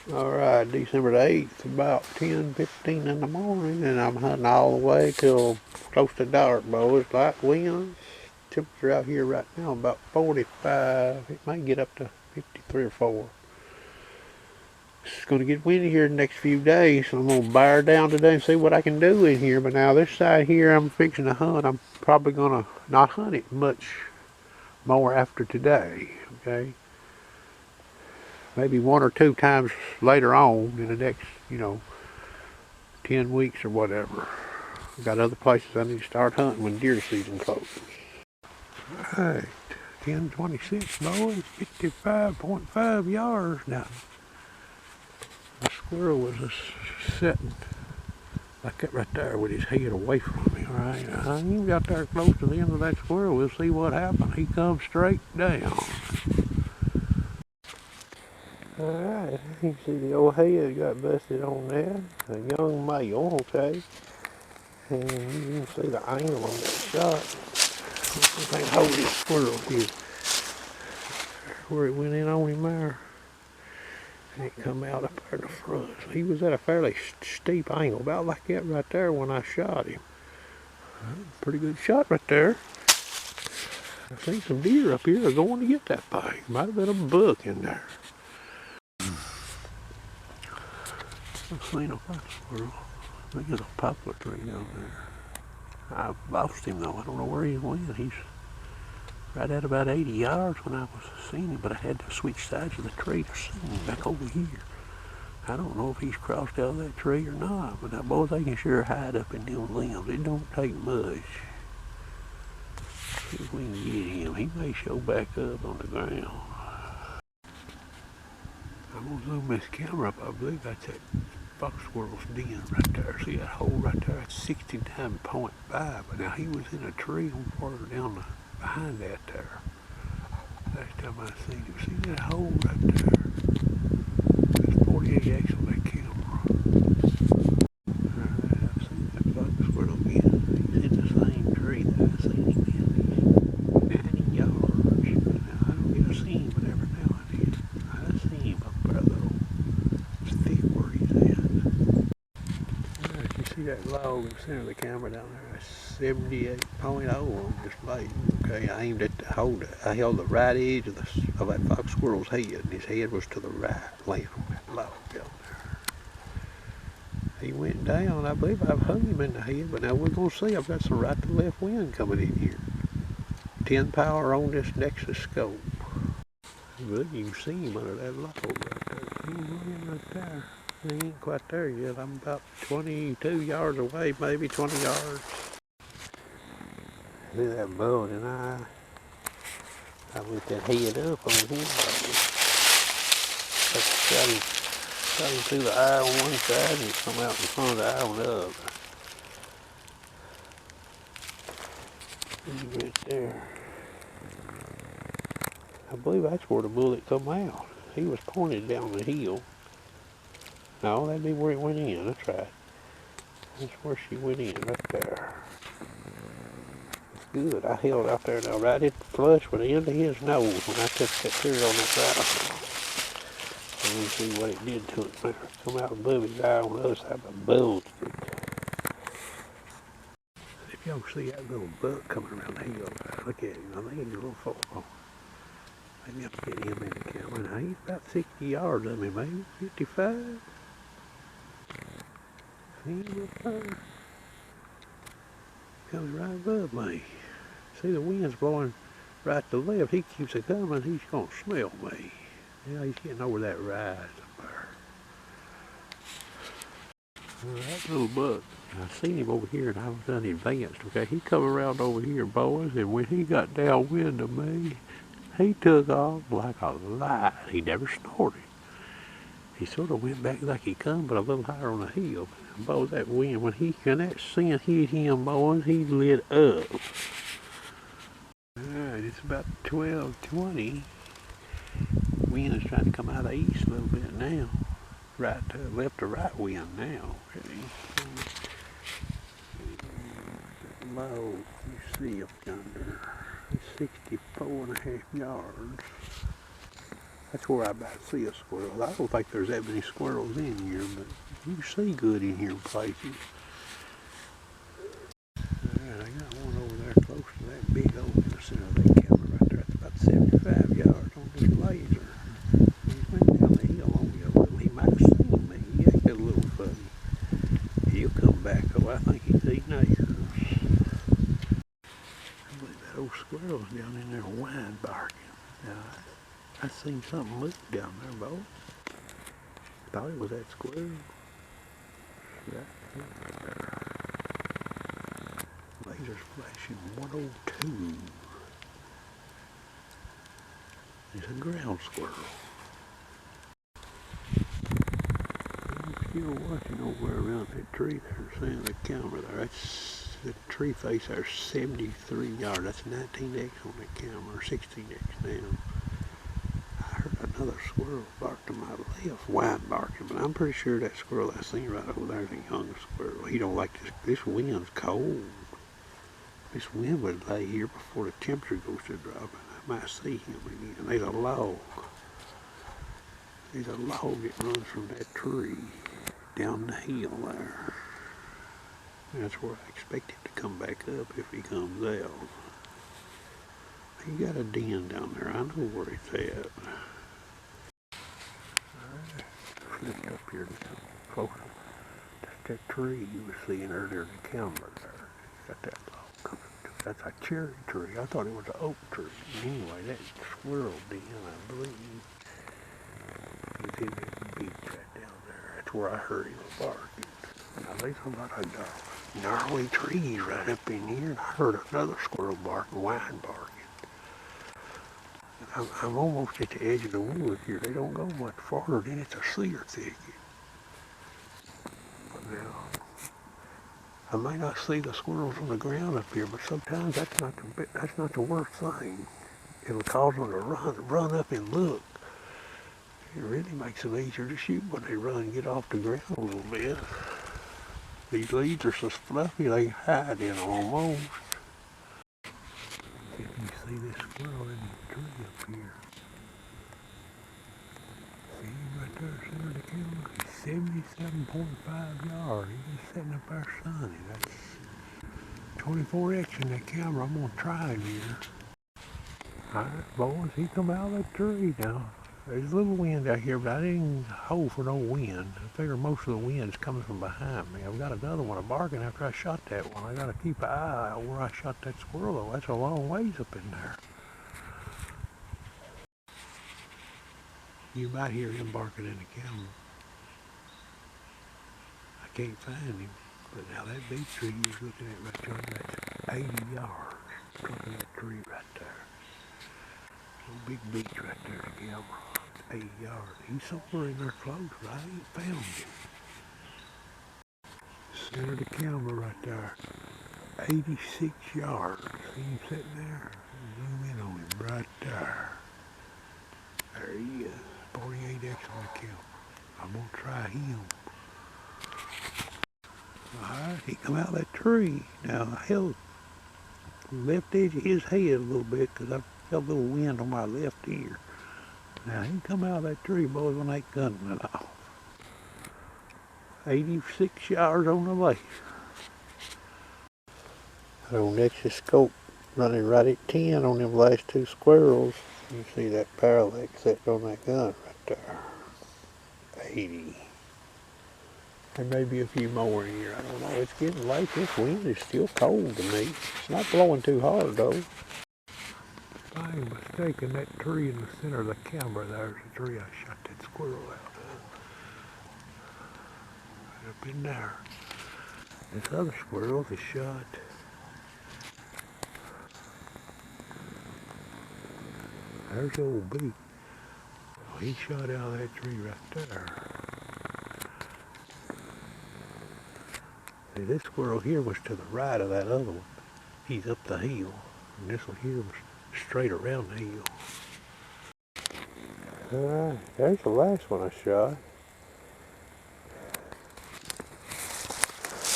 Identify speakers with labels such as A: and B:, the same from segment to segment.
A: Alright, December the 8th, about 10:15 in the morning, and I'm hunting all the way till close to dark, boys. Light winds. Temperature out here right now about 45. It may get up to 53 or 4. It's going to get windy here the next few days, so I'm going to bear down today and see what I can do in here. But now this side here I'm fixing to hunt. I'm probably going to not hunt it much more after today, okay? Maybe 1 or 2 times later on in the next, 10 weeks or whatever. I've got other places I need to start hunting when deer season closes. Alright, 10:26, boys, 55.5 yards now. The squirrel was just sitting like that right there with his head away from me, alright? I ain't got there close to the end of that squirrel. We'll see what happens. He comes straight down. Alright, you can see the old head got busted on there. A young male, okay? And you can see the angle on that shot. I can't hold this squirrel here. Where it went in on him there. And it come out up there in the front. So he was at a fairly steep angle, about like that right there when I shot him. Pretty good shot right there. I seen some deer up here going to get that thing. Might have been a buck in there. I've seen a white squirrel. I think there's a poplar tree down there. I lost him though. I don't know where he went. He's right at about 80 yards when I was seeing him, but I had to switch sides of the tree to see him back over here. I don't know if he's crossed out of that tree or not, but that boy, they can sure hide up in them limbs. It don't take much. See if we can get him. He may show back up on the ground. I'm gonna zoom this camera up. I believe that's that fox squirrel's den right there. See that hole right there? That's 69.5. But now he was in a tree on farther down behind that there. Last time I seen him. See that hole right there? That's 48X on that camera. Alright, I've seen that fox squirrel again. He's in the same tree that I seen him in. 90 yards. Now, I don't get to see him, but every now and then I see him up there though. It's thick where he's at. Alright, you see that log in the center of the camera down there? That's 78.0 on display. Okay, I aimed at I held the right edge of that fox squirrel's head, and his head was to the right, laying on that log down there. He went down. I believe I've hung him in the head, but now we're gonna see. I've got some right to left wind coming in here. 10 power on this Nexus scope. Look, you can see him under that log right there. He's laying right there. He ain't quite there yet. I'm about 22 yards away, maybe 20 yards. Look at that bow and I whipped that head up on him. Shot him through the eye on one side and come out in front of the eye on the other. He's right there. I believe that's where the bullet come out. He was pointed down the hill. No, that'd be where it went in. That's right. That's where she went in, right there. Good. I held out there now, right at flush with the end of his nose when I took that trigger on that rifle. Let me see what it did to it there. Come out above his eye on the other side of the bull stick. If y'all see that little buck coming around the hill, look at him. I think he's a little far. Maybe I'll get him in the camera. Now he's about 60 yards of me, maybe 55. See him up there? Coming right above me. See, the wind's blowing right to left. He keeps it coming. He's going to smell me. Yeah, he's getting over that rise up there. That little buck, I seen him over here and I was unadvanced, okay? He come around over here, boys, and when he got downwind of me, he took off like a light. He never snorted. He sort of went back like he come, but a little higher on the hill. Boy, that wind, when that sun hit him, boys, he lit up. Alright, it's about 12:20. Wind is trying to come out of the east a little bit now. Right to left to right wind now. Okay. Low, you see up yonder. It's 64.5 yards. That's where I about see a squirrel. I don't think there's that many squirrels in here, but you see good in here in places. Alright, I got one over there close to that big hole in the center of that camera right there. It's about 75 yards on this laser. He went down the hill on me a little. He might have seen me. He acted a little funny. He'll come back, though. I think he's eating acorns. I believe that old squirrel's down in there whine barking. Now, I seen something move down there, boy. Thought it was that squirrel. Right there. Laser's flashing 102. It's a ground squirrel. I'm still watching over around that tree there, seeing the camera there. That's the tree face there, 73 yards. That's 19x on the camera, or 16x now. I heard another squirrel bark to my left, whine barking, but I'm pretty sure that squirrel I seen right over there is a young squirrel. He don't like this. This wind's cold. This wind would lay here before the temperature goes to dropping. I might see him again. There's a log. There's a log that runs from that tree down the hill there. That's where I expect him to come back up if he comes out. He got a den down there. I know where it's at. Alright, flipped up here to come closer. That's that tree you were seeing earlier in the camera there. Got that log. That's a cherry tree. I thought it was an oak tree. Anyway, that squirrel den, I believe, is in that beach right down there. That's where I heard him barking. Now, there's a lot of gnarly trees right up in here, and I heard another squirrel barking, whine barking. I'm almost at the edge of the woods here. They don't go much farther, then it's a cedar thicket. But now, I may not see the squirrels on the ground up here, but sometimes that's not the worst thing. It'll cause them to run up and look. It really makes them easier to shoot when they run and get off the ground a little bit. These leaves are so fluffy they hide in them almost. If you see this squirrel in the tree up here, see him right there, center of the camera? He's 77.5 yards. He's just sitting up there sunny. That's 24x in that camera. I'm gonna try him here. Alright, boys, he come out of that tree now. There's a little wind out here, but I didn't hold for no wind. I figure most of the wind is coming from behind me. I've got another one barking after I shot that one. I gotta keep an eye out where I shot that squirrel though. That's a long ways up in there. You might hear him barking in the camera. I can't find him. But now that big tree you're looking at right there, that's 80 yards. Look at that tree right there. Little big beach right there, the camera. 80 yards. He's somewhere in there close, but I ain't found him. Center of the camera right there. 86 yards. See him sitting there? Zoom in on him right there. There he is. 48x on the camera. I'm gonna try him. Alright, he come out of that tree. Now I held left edge of his head a little bit because I felt a little wind on my left ear. Now he come out of that tree, boys, when that gun went off. 86 yards on the base. I don't Nexus scope running right at 10 on them last two squirrels. You see that parallax set on that gun right there. 80. There may be a few more in here. I don't know. It's getting late. This wind is still cold to me. It's not blowing too hard though. If I ain't mistaken, that tree in the center of the camera there's the tree I shot that squirrel out of. Right up in there. This other squirrel is shot. There's old B. Well, he shot out of that tree right there. See, this squirrel here was to the right of that other one. He's up the hill. And this one here was straight around the hill. There's the last one I shot.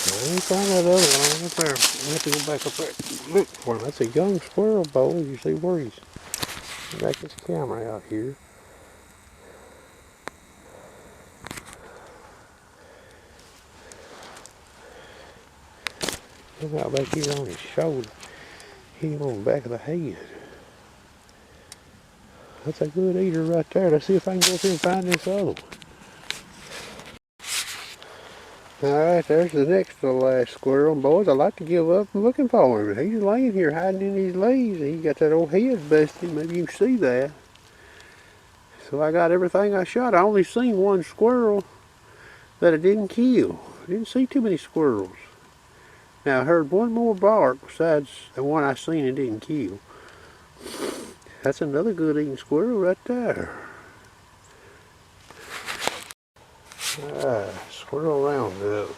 A: I ain't found that other one. Up there. I have to go back up there. Look for him. That's a young squirrel, Bo. You see where he's got his camera out here. Come out back here on his shoulder. Hit him on the back of the head. That's a good eater right there. Let's see if I can go up here and find this other one. Alright, there's the next to the last squirrel. Boys, I like to give up looking for him. He's laying here hiding in these leaves. He got that old head busted. Maybe you can see that. So I got everything I shot. I only seen one squirrel that I didn't kill. I didn't see too many squirrels. Now I heard one more bark besides the one I seen and didn't kill. That's another good eating squirrel right there. Squirrel roundup.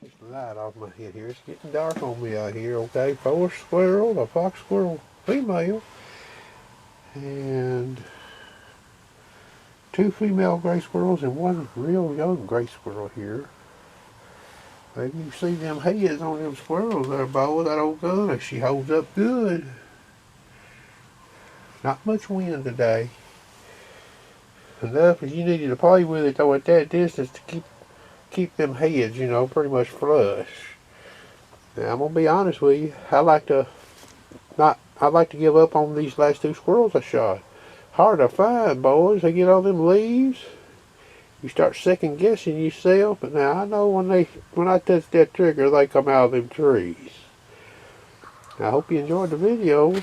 A: Get the light off my head here. It's getting dark on me out here. Okay, 4 squirrel, a fox squirrel female, and 2 female gray squirrels and 1 real young gray squirrel here. Maybe you see them heads on them squirrels there, boy. That old gun, she holds up good. Not much wind today. Enough as you needed to play with it though at that distance to keep them heads, you know, pretty much flush. Now I'm gonna be honest with you. I like to give up on these last 2 squirrels I shot. Hard to find, boys. They get all them leaves. You start second guessing yourself. But now I know when I touch that trigger, they come out of them trees. I hope you enjoyed the video.